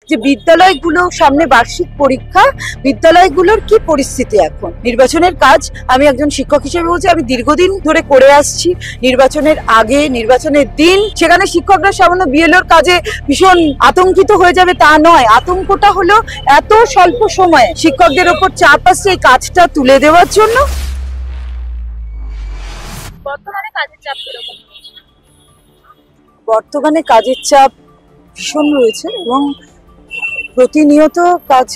যে বিদ্যালয়গুলো সামনে বার্ষিক পরীক্ষা, বিদ্যালয়গুলোর কি পরিস্থিতি এখন। নির্বাচনের কাজ আমি একজন শিক্ষক হিসেবে বলছি, আমি দীর্ঘদিন ধরে করে আসছি। নির্বাচনের আগে, নির্বাচনের দিন সেখানে শিক্ষকরা সামান্য বিএলওর কাজে ভীষণ আতঙ্কিত হয়ে যাবে তা নয়। আতঙ্কটা হলো এত স্বল্প সময়ে শিক্ষকদের ওপর চাপ আসছে এই কাজটা তুলে দেওয়ার জন্য। বর্তমানে কাজের চাপ ভীষণ রয়েছে এবং প্রতিনিয়ত কাজ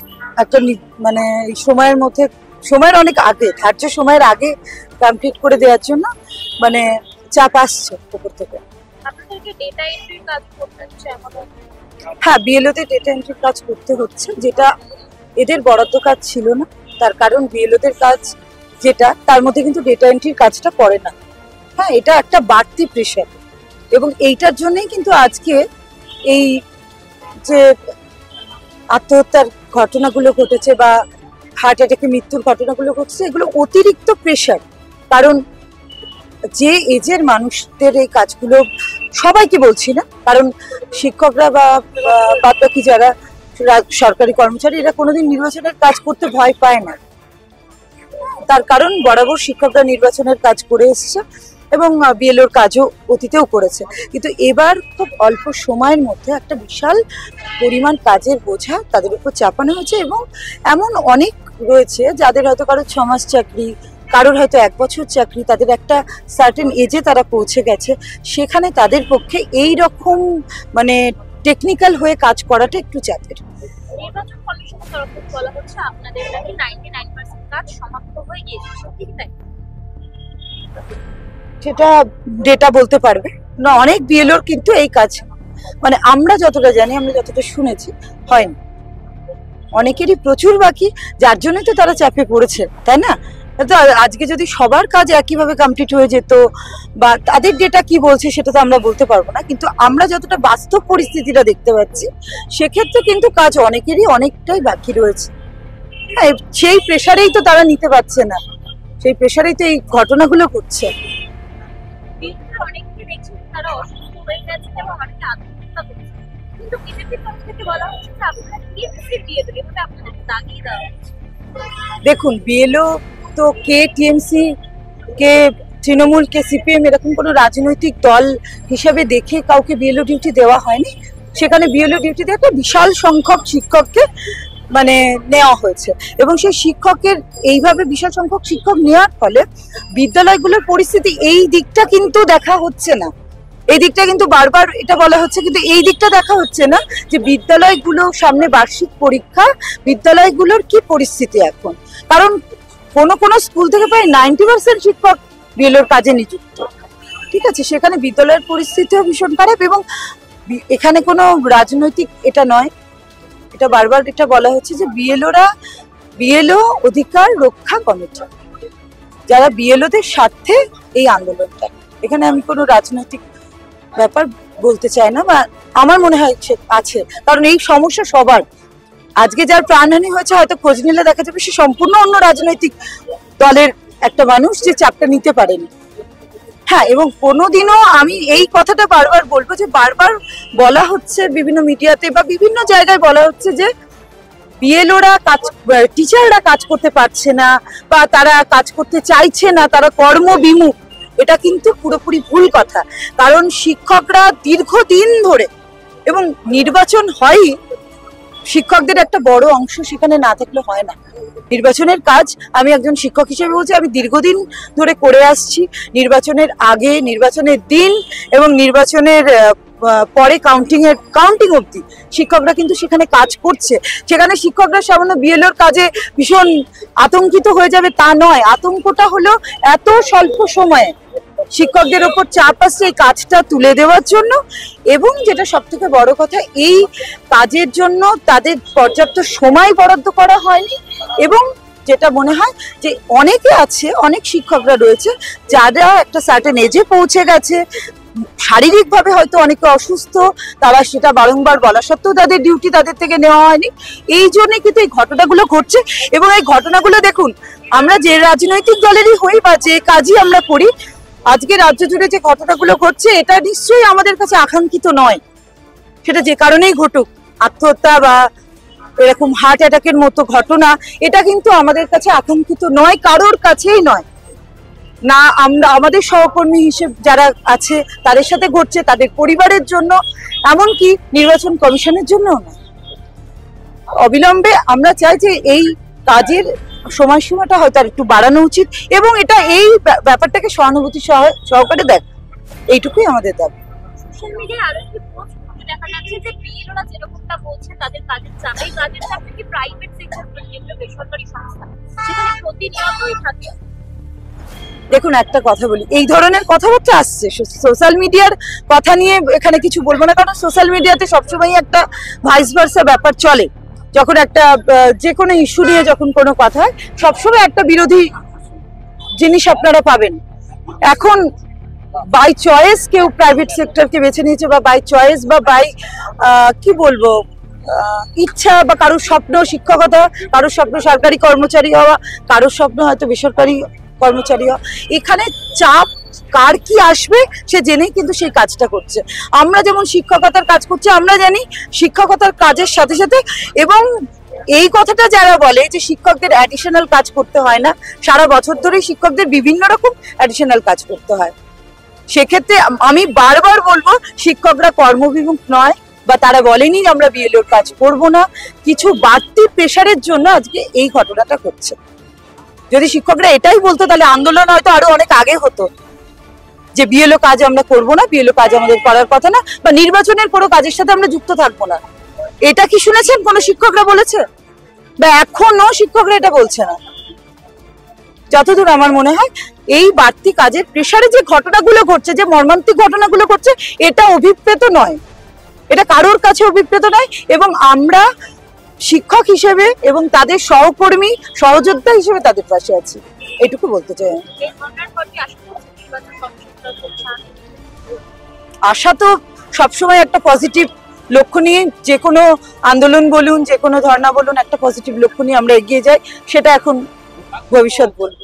একটা মানে এই সময়ের মধ্যে, সময়ের অনেক আগে, ধার্য সময়ের আগে কমপ্লিট করে দেওয়ার জন্য মানে চাপ আসছে উপর থেকে। হ্যাঁ, বিএলওদের ডেটা এন্ট্রির কাজ করতে হচ্ছে, যেটা এদের বরাদ্দ কাজ ছিল না। তার কারণ বিএলওদের কাজ যেটা, তার মধ্যে কিন্তু ডেটা এন্ট্রির কাজটা পড়ে না। হ্যাঁ, এটা একটা বাড়তি প্রেশার এবং এইটার জন্যই কিন্তু আজকে এই যে আত্মহত্যার ঘটনাগুলো ঘটেছে বা হার্ট অ্যাটাকে মৃত্যুর ঘটনাগুলো ঘটছে, এগুলো অতিরিক্ত প্রেশার। কারণ যে এজের মানুষদের এই কাজগুলো, সবাইকে বলছি না, কারণ শিক্ষকরা বা বাদ বাকি যারা সরকারি কর্মচারী এরা কোনোদিন নির্বাচনের কাজ করতে ভয় পায় না। তার কারণ বরাবর শিক্ষকরা নির্বাচনের কাজ করে এসছে এবং বিএলওর কাজও অতীতেও করেছে, কিন্তু এবার খুব অল্প সময়ের মধ্যে একটা বিশাল পরিমাণ কাজের বোঝা তাদের উপর চাপানো হয়েছে। এবং এমন অনেক রয়েছে যাদের হয়তো কারোর 6 মাস চাকরি, কারোর হয়তো 1 বছর চাকরি, তাদের একটা সার্টেন এজে তারা পৌঁছে গেছে, সেখানে তাদের পক্ষে এই রকম মানে টেকনিক্যাল হয়ে কাজ করাটা একটু চাপের। নির্বাচন কমিশনের তরফ থেকে বলা হচ্ছে আপনাদের নাকি 99% কাজ সমাপ্ত হয়ে গিয়েছে, সত্যি কি তাই? সেটা ডেটা বলতে পারবে না। অনেক বিএলওর কিন্তু এই কাজ মানে আমরা যতটা জানি, আমরা যতটা শুনেছি হয়নি। অনেকেরই প্রচুর বাকি, যার জন্যই তো তারা চাপে পড়েছে, তাই না? তো আজকে যদি সবার কাজ একইভাবে কমপ্লিট হয়ে যেত বা তাদের ডেটা কি বলছে সেটা তো আমরা বলতে পারবো না, কিন্তু আমরা যতটা বাস্তব পরিস্থিতিটা দেখতে পাচ্ছি সেক্ষেত্রে কিন্তু কাজ অনেকেরই অনেকটাই বাকি রয়েছে। হ্যাঁ, সেই প্রেশারেই তো তারা নিতে পারছে না, সেই প্রেশারেই তো এই ঘটনাগুলো ঘটছে। অনেকে দেখছেন তারা অসুস্থ হয়ে গেছে এবং অনেকে আত্মহত্যা করছে, কিন্তু বিজেপির তরফ থেকে বলা হচ্ছে যে আপনারা টিএমসি দিয়ে দেবেন, এটা আপনাদের দাগিয়ে দেওয়া হচ্ছে। দেখুন, বিএলও তো কে টিএমসি, কে তৃণমূল, কে সিপিএম এরকম কোনো রাজনৈতিক দল হিসাবে দেখে কাউকে বিএলও ডিউটি দেওয়া হয়নি। সেখানে বিএলও ডিউটি দিয়ে একটা বিশাল সংখ্যক শিক্ষককে মানে নেওয়া হয়েছে এবং সেই শিক্ষকের এইভাবে বিশাল সংখ্যক শিক্ষক নেওয়ার ফলে বিদ্যালয়গুলোর পরিস্থিতি এই দিকটা কিন্তু দেখা হচ্ছে না। এই দিকটা কিন্তু বারবার এটা বলা হচ্ছে, কিন্তু এই দিকটা দেখা হচ্ছে না যে বিদ্যালয়গুলো সামনে বার্ষিক পরীক্ষা, বিদ্যালয়গুলোর কি পরিস্থিতি এখন। কারণ কোনো স্কুল থেকে প্রায় 90% শিক্ষক বিএলওর কাজে নিযুক্ত, ঠিক আছে? সেখানে বিদ্যালয়ের পরিস্থিতিও ভীষণ খারাপ এবং এখানে কোনো রাজনৈতিক এটা নয়, এটা বারবার এটা বলা হচ্ছে যে বিএলও অধিকার রক্ষা কমিটি, যারা বিএলওদের স্বার্থে এই আন্দোলনটা। এখানে আমি কোনো রাজনৈতিক ব্যাপার বলতে চাই না বা আমার মনে হয় আছে, কারণ এই সমস্যা সবার। আজকে যার প্রাণহানি হয়েছে হয়তো খোঁজ নিলে দেখা যাবে সে সম্পূর্ণ অন্য রাজনৈতিক দলের একটা মানুষ যে চাপটা নিতে পারেনি। হ্যাঁ, এবং কোনোদিনও আমি এই কথাটা বারবার বলবো যে বারবার বলা হচ্ছে বিভিন্ন মিডিয়াতে বা বিভিন্ন জায়গায় বলা হচ্ছে যে বিএলওরা টিচাররা কাজ করতে পারছে না বা তারা কাজ করতে চাইছে না, তারা কর্মবিমুখ। এটা কিন্তু পুরোপুরি ভুল কথা। কারণ শিক্ষকরা দীর্ঘদিন ধরে, এবং নির্বাচন হয়ই, শিক্ষকদের একটা বড় অংশ সেখানে না থাকলে হয় না। নির্বাচনের কাজ আমি একজন শিক্ষক হিসেবে বলছি, আমি দীর্ঘদিন ধরে করে আসছি। নির্বাচনের আগে, নির্বাচনের দিন এবং নির্বাচনের পরে কাউন্টিং অবধি শিক্ষকরা কিন্তু সেখানে কাজ করছে। সেখানে শিক্ষকরা সামান্য বিএলওর কাজে ভীষণ আতঙ্কিত হয়ে যাবে তা নয়। আতঙ্কটা হলো এত স্বল্প সময়ে শিক্ষকদের ওপর চাপ আসছে এই কাজটা তুলে দেওয়ার জন্য। এবং যেটা সব থেকে বড় কথা, এই কাজের জন্য তাদের পর্যাপ্ত সময় বরাদ্দ করা হয়নি। এবং যেটা মনে হয় যে অনেকে আছে, অনেক শিক্ষকরা রয়েছে যারা একটা সার্টেন এজে পৌঁছে গেছে, শারীরিকভাবে হয়তো অনেকে অসুস্থ, তারা সেটা বারংবার বলা সত্ত্বেও তাদের ডিউটি তাদের থেকে নেওয়া হয়নি। এই জন্য কিন্তু এই ঘটনাগুলো ঘটছে। এবং এই ঘটনাগুলো দেখুন, আমরা যে রাজনৈতিক দলেরই হই বা যে কাজই আমরা করি, আজকে রাজ্য জুড়ে যে ঘটনাগুলো ঘটছে এটা নিশ্চয়ই আমাদের কাছে আকাঙ্ক্ষিত নয়। সেটা যে কারণেই ঘটুক, আত্মহত্যা বা এরকম হার্ট অ্যাটাকের মতো ঘটনা, এটা কিন্তু আমাদের কাছে আকাঙ্ক্ষিত নয়, কারোর কাছেই নয়। না আমরা আমাদের সহকর্মী হিসেবে যারা আছে তাদের সাথে ঘটছে, তাদের পরিবারের জন্য, এমনকি নির্বাচন কমিশনের জন্যও না। অবিলম্বে আমরা চাই যে এই কাজের সময়সীমাটা হয়তো আর একটু বাড়ানো উচিত, এবং এটা এই ব্যাপারটাকে সহানুভূতি সহকারে দেখ, এইটুকুই আমাদের দাবি। সোশ্যাল মিডিয়ায় আরো একটি পোস্ট দেখা যাচ্ছে যে বিএলওরা যেরকমটা বলছে তাদের কাজের চাপ, এই কাজের চাপ থেকে প্রাইভেট সেক্টর, যেগুলো বেসরকারি সংস্থা, সেখানে প্রতিনিয়তই থাকে। দেখুন, একটা কথা বলি, এই ধরনের কথাবার্তা আসছে সোশ্যাল মিডিয়ার কথা নিয়ে এখানে কিছু বলবো না, কারণ সোশ্যাল মিডিয়াতে সবসময় একটা ভাইস ভার্সা ব্যাপার চলে। যখন একটা যে কোনো ইস্যু নিয়ে যখন কোনো কথা হয়, সবসময় একটা বিরোধী জিনিস আপনারা পাবেন। এখন বাই চয়েস কেউ প্রাইভেট সেক্টরকে বেছে নিয়েছে, বা বাই চয়েস বা বাই কি বলবো ইচ্ছা, বা কারোর স্বপ্ন শিক্ষকতা, কারোর স্বপ্ন সরকারি কর্মচারী হওয়া, কারোর স্বপ্ন হয়তো বেসরকারি কর্মচারী হওয়া। এখানে চাপ কার কি আসবে সে জেনেই কিন্তু সেই কাজটা করছে। আমরা যেমন শিক্ষকতার কাজ করছি, আমরা জানি শিক্ষকতার কাজের সাথে সাথে, এবং এই কথাটা যারা বলে যে শিক্ষকদের অ্যাডিশনাল কাজ করতে হয় না, সারা বছর ধরে শিক্ষকদের বিভিন্ন রকম অ্যাডিশনাল কাজ করতে হয়। সেক্ষেত্রে আমি বারবার বলবো, শিক্ষকরা কর্মবিমুখ নয়, বা তারা বলেনি যে আমরা বিএলওর কাজ করব না। কিছু বাড়তি প্রেশারের জন্য আজকে এই ঘটনাটা ঘটছে। যদি শিক্ষকরা এটাই বলতো, তাহলে আন্দোলন হয়তো আরো অনেক আগে হতো, যে বিএলও কাজ আমরা করব না, বিএলও কাজ আমাদের করার কথা না, বা নির্বাচনের কোনো কাজের সাথে আমরা যুক্ত থাকবো না। এটা কি শুনেছেন কোনো শিক্ষকরা বলেছে? বা এখনো শিক্ষকরা এটা বলছে না। যতদূর আমার মনে হয় এই বাড়তি কাজের প্রেশারে যে ঘটনাগুলো ঘটছে, যে মর্মান্তিক ঘটনাগুলো ঘটছে, এটা অভিপ্রেত নয়, এটা কারোর কাছে অভিপ্রেত নয়। এবং আমরা শিক্ষক হিসেবে এবং তাদের সহকর্মী সহযোদ্ধা হিসেবে তাদের পাশে আছি, এটুকু বলতে চাই। আশা তো সবসময় একটা পজিটিভ লক্ষ্য নিয়ে, যে কোনো আন্দোলন বলুন, যে কোনো ধর্ণা বলুন, একটা পজিটিভ লক্ষ্য নিয়ে আমরা এগিয়ে যাই, সেটা এখন ভবিষ্যৎ বলবে।